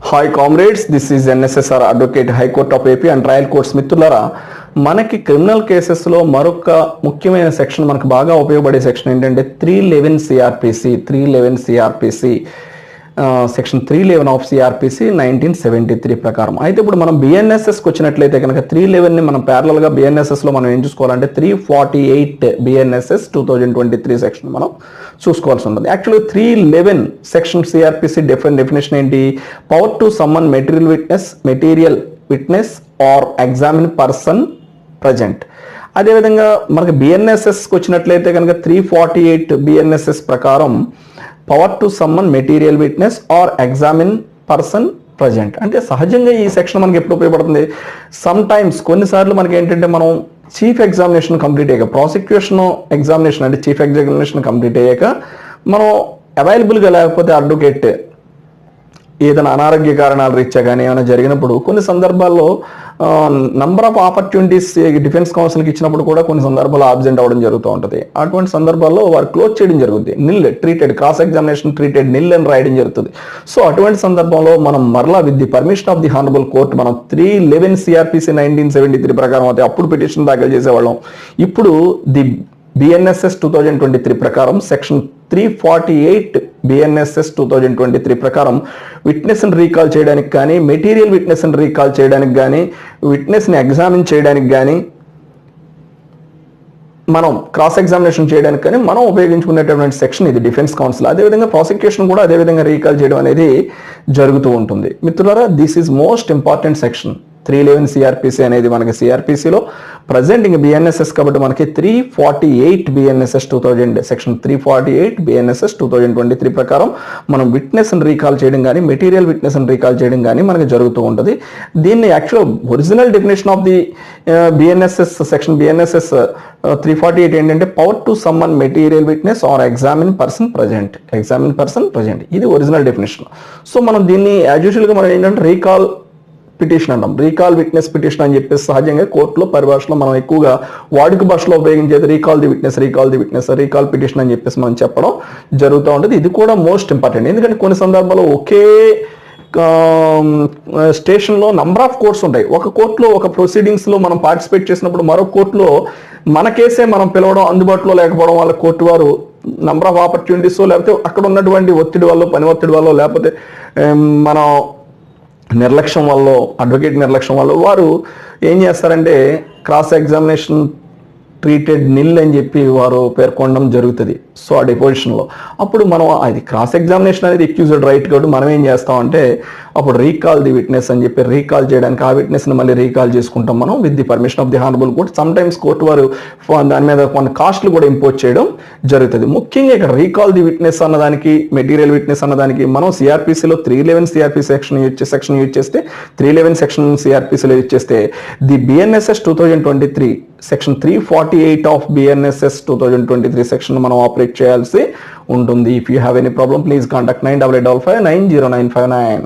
Hi comrades, this is NSSR advocate, high court of AP and trial courts. మిత్రులారా, మనకి criminal కేసెస్లో మరొక ముఖ్యమైన సెక్షన్, మనకు బాగా ఉపయోగపడే సెక్షన్ ఏంటంటే 311 సిఆర్పిసి సెక్షన్ 311 ఆఫ్ సిఆర్పిసి 1973 ప్రకారం. అయితే ఇప్పుడు మనం బిఎన్ఎస్ఎస్కి వచ్చినట్లయితే కనుక 311ని మనం ప్యారలల్గా బిఎన్ఎస్ఎస్లో మనం ఏం చూసుకోవాలంటే 348 బిఎన్ఎస్ఎస్ 2023 సెక్షన్ మనం చూసుకోవాల్సి ఉంటుంది. యాక్చువల్గా 311 సెక్షన్ సిఆర్పిసి డెఫినేషన్ ఏంటి? Power to summon material witness or examine person present. అదేవిధంగా మనకి బిఎన్ఎస్ఎస్కి వచ్చినట్లయితే కనుక 348 బిఎన్ఎస్ఎస్ ప్రకారం power to summon material witness or examine person present. అంటే సహజంగా ఈ సెక్షన్ మనకి ఎప్పుడు ఉపయోగపడుతుంది? సమ్ టైమ్స్ కొన్నిసార్లు మనకి ఏంటంటే మనం చీఫ్ ఎగ్జామినేషన్ కంప్లీట్ అయ్యాక, ప్రాసిక్యూషన్ ఎగ్జామినేషన్ అంటే చీఫ్ ఎగ్జామినేషన్ కంప్లీట్ అయ్యాక మనం అవైలబుల్గా లేకపోతే అడ్వకేట్ ఏదైనా అనారోగ్య కారణాల రీత్యా కానీ ఏమైనా జరిగినప్పుడు కొన్ని సందర్భాల్లో నంబర్ ఆఫ్ ఆపర్చునిటీస్ డిఫెన్స్ కౌన్సిల్కి ఇచ్చినప్పుడు కూడా కొన్ని సందర్భాల్లో ఆబ్సెంట్ అవ్వడం జరుగుతూ ఉంటుంది. అటువంటి సందర్భాల్లో వారు క్లోజ్ చేయడం జరుగుతుంది. నిల్ ట్రీటెడ్, క్రాస్ ఎగ్జామినేషన్ ట్రీటెడ్ నిల్ అని రాయడం జరుగుతుంది. సో అటువంటి సందర్భంలో మనం మరలా with the permission of the honourable court మనం 311 సిఆర్పిసి 1973 ప్రకారం అయితే అప్పుడు పిటిషన్ దాఖలు చేసేవాళ్ళం. ఇప్పుడు ది బిఎన్ఎస్ఎస్ 2023 ప్రకారం సెక్షన్ 348 బిఎన్ఎస్ఎస్ 2023 ప్రకారం విట్నెస్ని రీకాల్ చేయడానికి కానీ, మెటీరియల్ విట్నెస్ని రీకాల్ చేయడానికి కానీ, విట్నెస్ని ఎగ్జామిన్ చేయడానికి కానీ, మనం క్రాస్ ఎగ్జామినేషన్ చేయడానికి కానీ మనం ఉపయోగించుకునేటటువంటి సెక్షన్ ఇది డిఫెన్స్ కౌన్సిల్. అదేవిధంగా ప్రాసిక్యూషన్ కూడా అదేవిధంగా రీకాల్ చేయడం అనేది జరుగుతూ ఉంటుంది. మిత్రులారా, this is most important section. 311 CrPC అనేది మనకి సిఆర్పిసిలో ప్రజెంట్ ఇంకా బిఎన్ఎస్ఎస్ కాబట్టి మనకి 348 బిఎన్ఎస్ఎస్ 2000 సెక్షన్ 348 బిఎన్ఎస్ఎస్ 2023 ప్రకారం మనం విట్నెస్ని రీకాల్ చేయడం కానీ, మెటీరియల్ విట్నెస్ని రీకాల్ చేయడం కానీ మనకి జరుగుతూ ఉంటుంది. దీన్ని actual original definition of the BNSS section BNSS 348 ఏంటంటే power to summon material witness or examine person present. ఇది ఒరిజినల్ డెఫినేషన్. సో మనం దీన్ని యాజ్ యూజువల్గా మనం ఏంటంటే రీకాల్ పిటిషన్ అంటాం, రీకాల్ విట్నెస్ పిటిషన్ అని చెప్పేసి సహజంగా కోర్టులో పరిభాషలో మనం ఎక్కువగా వాడుక భాషలో ఉపయోగించేది recall the witness, recall petition అని చెప్పేసి మనం చెప్పడం జరుగుతూ ఉంటుంది. ఇది కూడా మోస్ట్ ఇంపార్టెంట్. ఎందుకంటే కొన్ని సందర్భాల్లో ఒకే స్టేషన్లో నంబర్ ఆఫ్ కోర్ట్స్ ఉంటాయి. ఒక కోర్టులో ఒక ప్రొసీడింగ్స్లో మనం పార్టిసిపేట్ చేసినప్పుడు మరో కోర్టులో మన కేసే మనం పిలవడం అందుబాటులో లేకపోవడం వల్ల కోర్టు వారు నంబర్ ఆఫ్ ఆపర్చునిటీస్ లేకపోతే అక్కడ ఉన్నటువంటి ఒత్తిడి వల్ల, పని ఒత్తిడి వల్ల, లేకపోతే మనం నిర్లక్ష్యం వల్ల, అడ్వకేట్ నిర్లక్ష్యం వల్ల వారు ఏం చేస్తారంటే క్రాస్ ఎగ్జామినేషన్ ట్రీటెడ్ నిల్ అని చెప్పి వారు పేర్కొనడం జరుగుతుంది. సో ఆ డిపోజిషన్లో అప్పుడు మనం అది క్రాస్ ఎగ్జామినేషన్ అనేది ఎక్యూజ్డ్ రైట్ కాబట్టి మనం ఏం చేస్తామంటే అప్పుడు రీకాల్ ది విట్నెస్ అని చెప్పి రీకాల్ చేయడానికి ఆ విట్నెస్ని మళ్ళీ రీకాల్ చేసుకుంటాం మనం with the permission of the honourable court. Some times court వారు దాని మీద కొన్ని కాస్ట్లు కూడా ఇంపోజ్ చేయడం జరుగుతుంది. ముఖ్యంగా ఇక్కడ రీకాల్ ది విట్నెస్ అన్నదానికి, మెటీరియల్ విట్నెస్ అన్నదానికి మనం సిఆర్పిసిలో 311 సిఆర్పిసి సెక్షన్ యూజ్ చేస్తే 311 సెక్షన్ సిఆర్పిసిలో యూజ్ చేస్తే the BNSS 2023 section 348 of BNSS 2023 section మనం ఆపరేట్ చేయాల్సి ఉంటుంది. If you have any problem please contact 9855 909559.